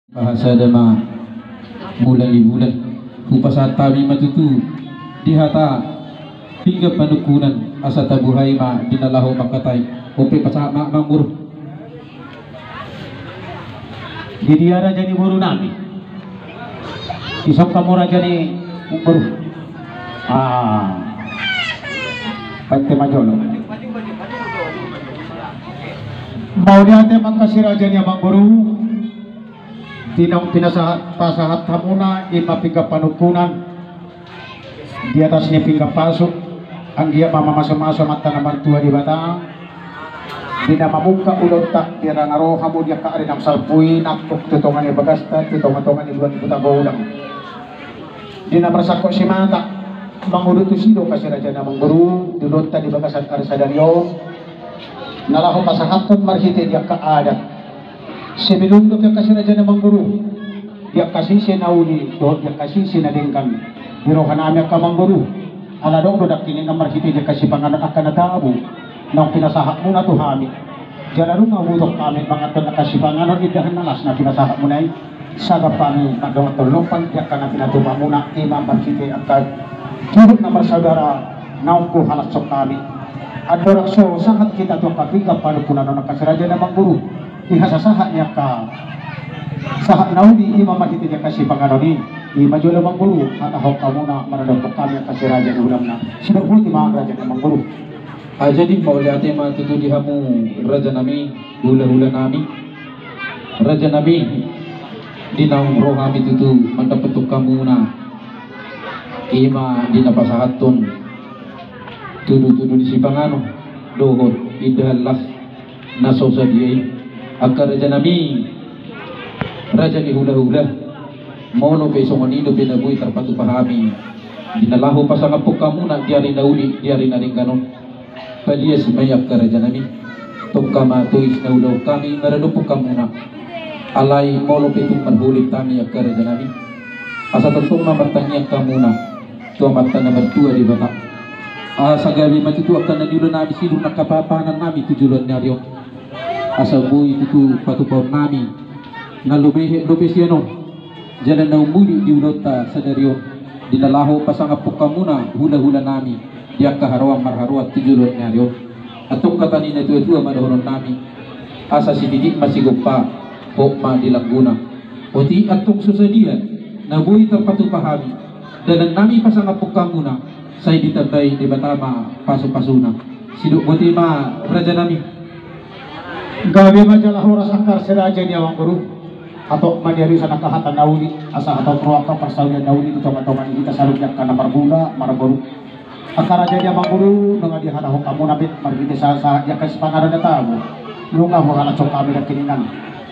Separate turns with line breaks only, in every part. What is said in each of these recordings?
bahasa dama bulan di bulan upasa tabi matutu dihata hingga panukunan asa tabuhay ma dinalahu makatay upi pasa manggur
di dia raja ni buru nami isok kamu raja ni buru pante majolo mau dia te makasih raja ni abang buru tinong pinasahat pasahat hamuna ipapingga panukunan di atas ni pingga pasok ang dia mamamasa-masa mata naman tua di batang dina mamuka ulot tak dia naro hamu dia ka ari nang salpuin akok tutongan ni bagasta tutongan ni buat buta ulang dina persako si mata mangudut sido kasi raja na mangguru dulot ta di bagasan ari sadaryo nalaho pasahaton marhite dia ka adat sebelum dia kasih raja na mangguru dia kasih senauli do dia kasih senadengkan dirohan amya ka mangguru ala dong dodak kini namar hiti dia kasih panganan akan natabu nang pinasahak mo na to hami jalaru ngawudok kami mga to nakasih panganan idahan nalas na pinasahak mo na sagap kami magawat tulupan dia kana pinatuma mo na imam barkite akan turut namar saudara naung ko halas sok kami adorakso sangat kita to kapiga panukunan na kasih raja na mangguru ihasasaha niya ka sahak naudi imam mahiti niya kasi panganoni di majulo mangguru at ahok ka muna maradagpok kami ang kasi raja ni ulam na sinagulti mga raja ni mangguru
jadi mauli ate matutudiha mo raja nami hula-hula nami raja nami dinaung roh kami tutu mandapatuk kamu na ima dinapasahaton tudu-tudu di si pangano dohot idalas naso sa diyay agka raja nami raja ni hula-hula mono peso manido pinabuhi terpatu pahami dinalaho pa sa ngapok kamuna diari na uli diari na rin ganon palias mayak ka raja nami tungka matuis na ulaw kami maranupok kamuna alay mono petong marhulit kami agka raja nami asa tentong mamartangyak kamuna tuwa mata na martua di bata sa gabi matutu akan nanyulo nami sino nakapapanan nami tujulan naryo asa buhay itu patupaw nami na lubehe siano jalan na umuli di ulota sa daryo dinalaho pasangapok kamuna hula-hula nami diyak kaharawang marharuat tijulot naryo atong katanin na tuwa-tuwa madahonon nami asa si didik masigop pa pokma dilangguna o di atong susadian na buhay patupahami dalang nami pasangapok kamuna sa ditabay di batama paso-pasuna siduk buti ma raja nami
gabi majalah oras akar si raja ni awang guru atau maniari sa nakahatan nauli asa atau truang ka parsawian nauli ito matongan kita salubyak ka na marbula marburu akar raja ni awang guru nung adi hanahok kamu nabit margiti sa yakas pangaran na tabo lunga ho hana chok kami na kininan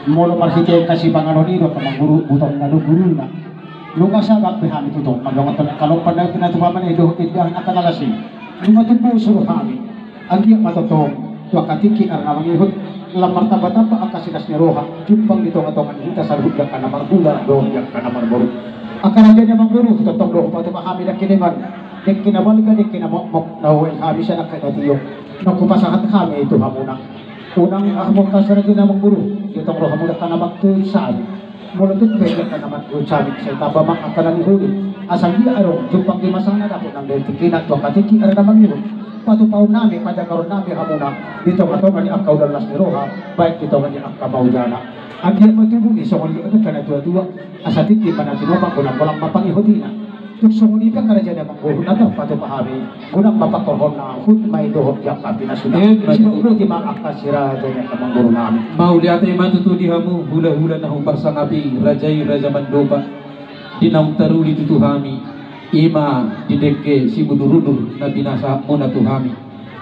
molo marhiti kasi pangaron ino ka mangguru butong na guru na lunga sa gak behami tutong magangat na kalopan na pinatubaman ido idahan akan alasin lunga tupo suruh kami agi matotong tua katiki arna mangihut lamar taba-taba akasinas ni roha jumpang dito ngatongan kita sa hudyak ka na marbula dohyak ka na marburu akan aja niya mangguru totong doho pa kami na kiniman dek kinabalik ka dek kinamokmok na huwin kami siya nakadatiyo nakupasahat kami ito hamuna unang ahmong kasara din na mangguru ditong roha muna ka na magtuloy sa amin mulutut pwede ka naman tuloy sa amin sa itabamak akalan ni huli asang di araw jumpang di masana na po ng detikinat tua katiki arna mangihut patupaw nami pada karon nami hamuna dito katongan ni akaw dalas ni roha baik dito nga ni akabaw jana ang yan matubong isong ni ano ka na tuwa-tuwa asa titi pa natin upang kunang walang mapangihutina tuksong ni ka karaja na mangguhon na ito patupahami kunang mapakorhon na hud may dohot yak ka pinasunan sinuulo di makakasira dyan yung kamangguro namin
mauli ate matutudiha mo hula-hula na hupar sa ngapi rajay raja mandoba dinang taruli tutuhami ima dideke si budurudur na binasa mo na tuhami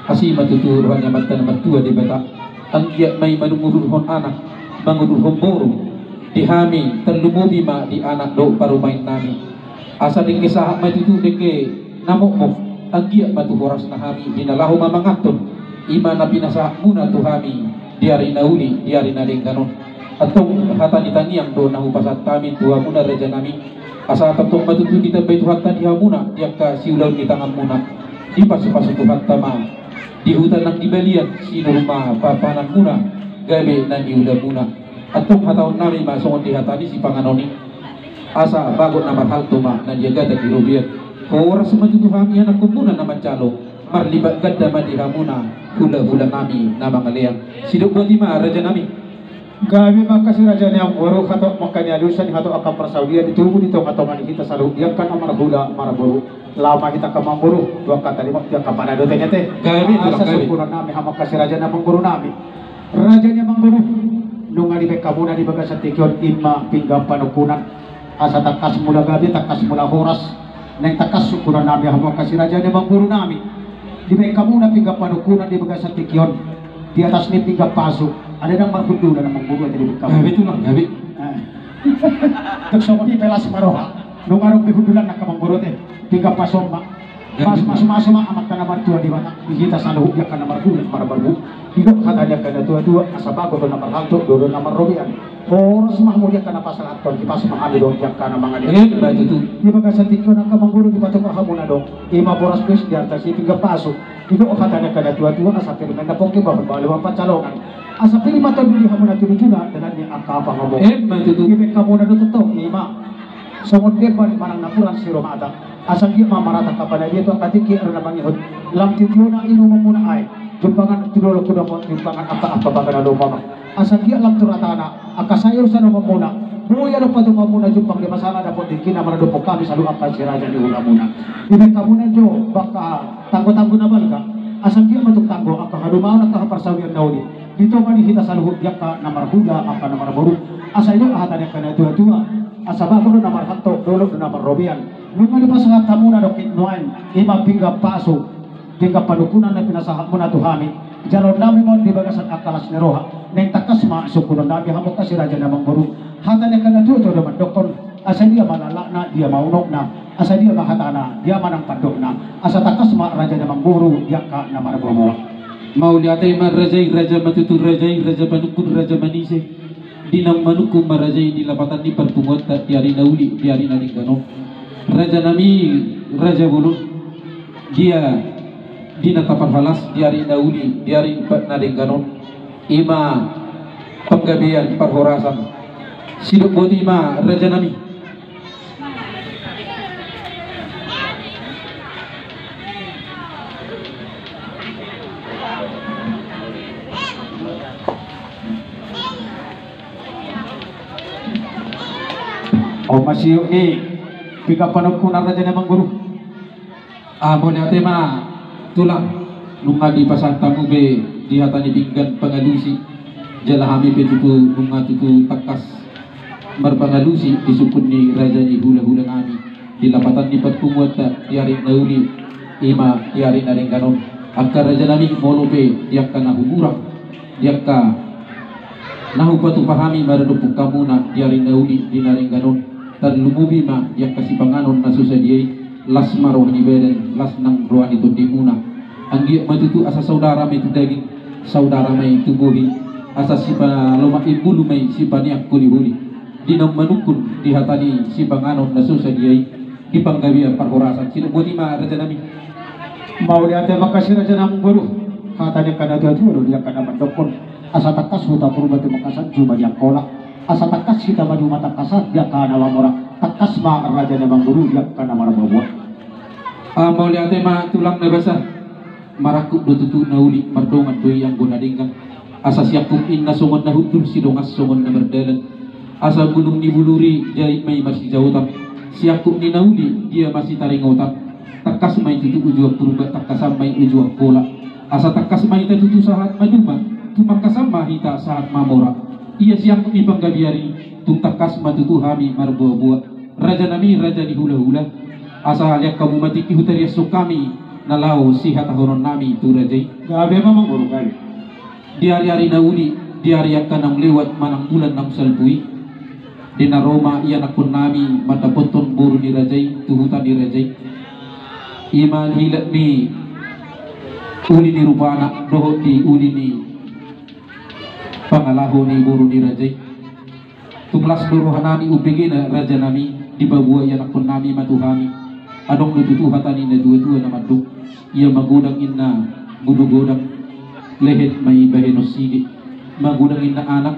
kasi matuturuhan niya mata na matua di bata ang iya may manumururhon anak mangudurhon boro dihami terlumubi ma di anak do parumain nami asa deke sahak matutu deke namokmok ang iya matuhoras na hami dinalaho mamangaton ima na binasa mo na tuhami diari na uli diari na rin ganon atong hatanitaniyang do na hupasat kami tuha mo na raja nami asa tatong matutu di tabay tuhat tadi hamuna diak ka siulaw ni tangan muna di pasu-pasu tuhat tama di hutan ng ibalian sino rumah papanan muna gabi na niuda muna atong hataon nami masungod di hatani si panganoni asa bago na mahal tuma na diaga di rubiat oras matutuhami anak kumuna naman calo marlibat ganda madihamuna hula-hula nami na mga liyang sidok ba di raja nami
Gabi makasih raja ni ang guru kato makanya lusan kato akan persaudia ditubu dito kato ngani kita salu yang kan amar hula maraburu lama kita ke mamburu dua kata lima tiap kapan ada tanya teh
gabi
asa sempurna nami hama kasih raja na mangguru nami raja ni mangguru nunga di bekamuna di bagas tikion imma pinggam panukunan asa takas mula gabi takas mula horas neng takas syukuran nami hama kasih raja ni mangguru nami di bekamuna pinggam panukunan di bagas tikion di atas ni pinggam pasu ada yang marhudu dan mangguru jadi bekam
gabi itu lah gabi
Tersokot di pelas maroha nungarong bihudulan nak mangguru teh pinggam pasom mak mas amat kana martua di mana kita saluh ya kana marhudu marabarbu hidup kata dia kana dua asa bago do nomor hantu do nomor robian horos mahmud ya kana pasal aton di pas mahali do yang kana mangadia
baju tu
di bagas tikyo nak mangguru di patok hamuna dong ima boras pes di atas si pinggam pasu hidup kata dia kana dua asa firman na pokke bahwa baliwan pacalongan asa pilih mata dulu hamuna tunjuna dengan ni apa ngomong
baju tu
ibek kamu na tuto ima somod dia balik manang napuran si romata asa dia mamarata kapada dia tu katiki arna mangihut lam titiuna inu mamuna ay jumpangan tidolo kuda mo jumpangan apa bagana lomba asa dia lam turatana akasayo sa no mamuna buya no patu mamuna jumpang di masalah dapat dikina marado kami salu apa si raja di ulamuna ibek kamu na jo baka tanggo-tanggo na balga asa dia matuk tanggo aka hadumao na kahaparsawian nauli dito man kita saluhut yakka na marhuda apa na maraburu asa ino ahatan yakka na tua-tua asa bago na marhanto dolo na marrobian nung ano pa sa tamu na dokit nuan ima pinggam paso pinggam panukunan na pinasahat mo na tuhami jalon namin mo di bagasan akalas ni roha neng takas ma sukunan nabi hamok kasi raja na mangguru hatan yakka na tua naman doktor asa dia malala na dia maunok na asa dia mahatana dia manang pandok na asa takas ma raja na mangguru yakka na marabawa
mau lihatay marajay raja matutur rajay raja panukun raja manise dinang manukum marajay nilapatan ni perpungot tiari nauli tiari nalinggano raja nami raja bulu dia dinatapan halas tiari nauli tiari nalinggano ima penggabian perhorasan siduk boti ma raja nami
o masih ni pika panukunan raja na mangguru
boleh ate ma tulang nunga di pasantamu be di hatani pinggan pengalusi jalahami petutu nunga tutu takas marpangalusi disukun ni raja ni hula-hula nami di lapatan di patpungot tiari nauli ima tiari naring kanon akka raja nami molope diakka nahumurang diakka nahupatu pahami maradupuk kamuna tiari nauli di naring kanon tan lumubi ma yang kasih panganon na susadiay las maroh ni beden las nang roan itu dimuna anggi matutu asa saudara may daging saudara may tubuhin asa si paloma ibulu may si paniak kuli-huli dinang manukun di hatani si panganon na susadiay di panggabian parhorasan sino buti ma raja nami
mau lihat makasih raja na mangguru katanya kana dua dia kana mandokon asa takas huta purba tu makasan cuma yang kolak asa takas kita madu mata kasat dia kana wamora takas ma raja na mangguru dia kana marabawa
mau lihat ma tulang na basah marakuk do tutu nauli mardongan doy yang gunadingkan asa siakum inna sumon na hutul sidongas sumon na merdalan asa gunung ni buluri jahit may masih jautan siakum ni nauli dia masih taringotan takas may tutu ujuak purba takasam may ujuak kola asa takas may tutu sahat maduma tumakasama hita saat mamora ia siang ibang gabiari tungtakas matutu hami marbuah-buah raja nami raja di hula-hula asa haliak kamu mati ihutarias kami nalau sihat ahonon nami tu rajai
gabi memang guru kali
di hari-hari nauli di hari yang kanang lewat manang bulan nang salpui di naroma ia nakun nami mata poton buru di rajai tuhutan di rajai iman hilat mi uli ni rupana dohot di uli ni pangalaho ni buru ni rajai tumlas duruhan nami upigi na raja nami di babua ia nakun nami matuhami adong lututu hatani na dua-dua na maduk ia magudang inna gudugodang lehet may bahenos sige magudang inna anak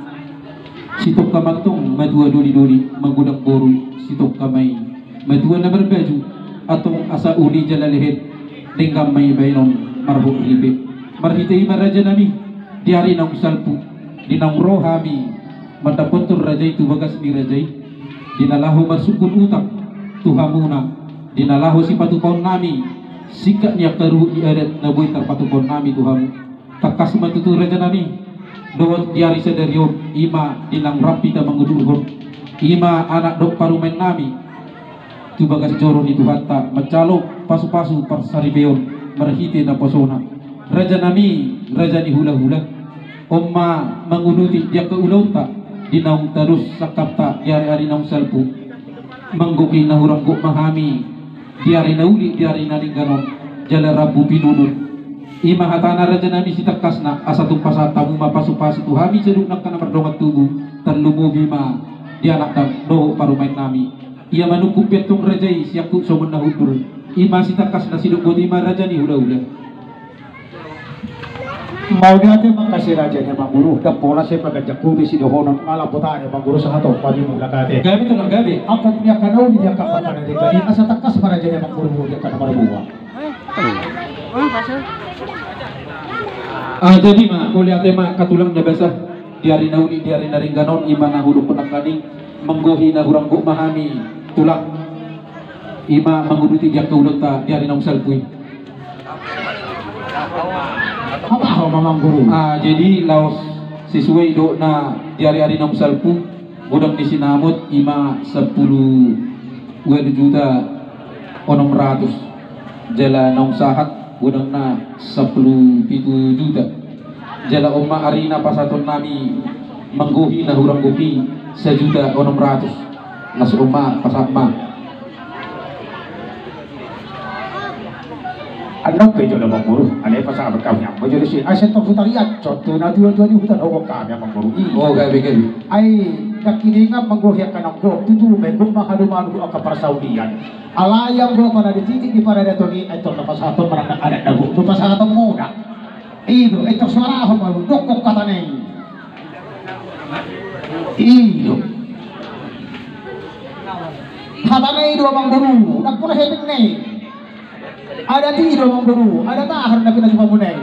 sitok kamantong madua doli-doli magudang boru sitok kamay madua na berbaju atong asa uli jalalehet dengan may baynon marhum ribe marhitay maraja nami diari nang salpu dinang rohami matapuntur rajay tubagas ni rajay dinalaho marsukun utak tuhamuna dinalaho si patukon nami sika niya karu di adat na buhay tarpatukon nami tuhamu takas matutu raja nami dawat diari sadaryo ima dinang rapi ta mangudurhon ima anak dok parumen nami tubagas joro ni tuhata macalo pasu-pasu parsaribeon marhite na posona raja nami raja ni hula-hula omma mangunuti dia ke ulauta dinaung terus sakapta diari-ari naung salpu mangguki na huranggo mahami diari na uli diari na lingganon jala rabu pinunun ima hatana raja nami sitakas na asatung pasatamu mapasu-pasu tuhami seduk nak kana merdongat tubuh terlumubi ma dianak dan doho parumain nami ia manungkup petong rajai siaku somen na hudur ima sitakas na siduk bodima raja ni hula-hula
mau diate makasih raja nya manguru da pola se pagajaku di sidohonon ngala potane manguru sa hato pagi mula kate
gabi to gabi
apa punya kanau di dia kapatan de kali asa takas para raja nya manguru dia kana marbuwa
jadi ma boleh ate ma katulang na basah diari na uli diari na ringganon ima na hulu penakaning menggohi na huranggo mahami tulang ima manguduti dia kaulota diari na usalpui
apa ho mamang guru
jadi laos sisway do na diari-ari na usalpu gudang di sinamot ima 10 juta 600 jala naung sahat gudang na 10 juta jala umma arina pasaton nami mengguhi na hurang gupi 1.600.000 las umma pasatma
anak kejo na manguru ane pasang berkau yang menjadi si aset totaliat contoh na dua-dua ni hutan hokok kami manguru
oh gabi
ai nakininga manggohyak kanang go tutu megum mahadumalu aka persaudian alayang go pada dititik di pada datoni ito na pasaton marang anak dago do pasaton muna iyo ito suara ho malu dokok katanay iyo katanay do manguru nagpuna heping nay ada tido manguru ada tahar na pinagpamunay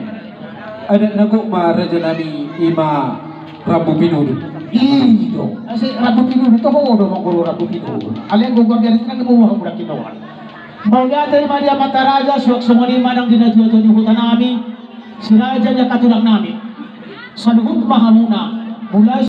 ada nago ma raja nami ima rabu pinud
iyo kasi rabu pinud to ho do manguru rabu pinud aleng go gagari nang gumawa mo kinawan mau diate Maria Mataraja suwak sumani manang dinatuto ni hutan nami si raja nya katulang nami sa luhut mahamuna mula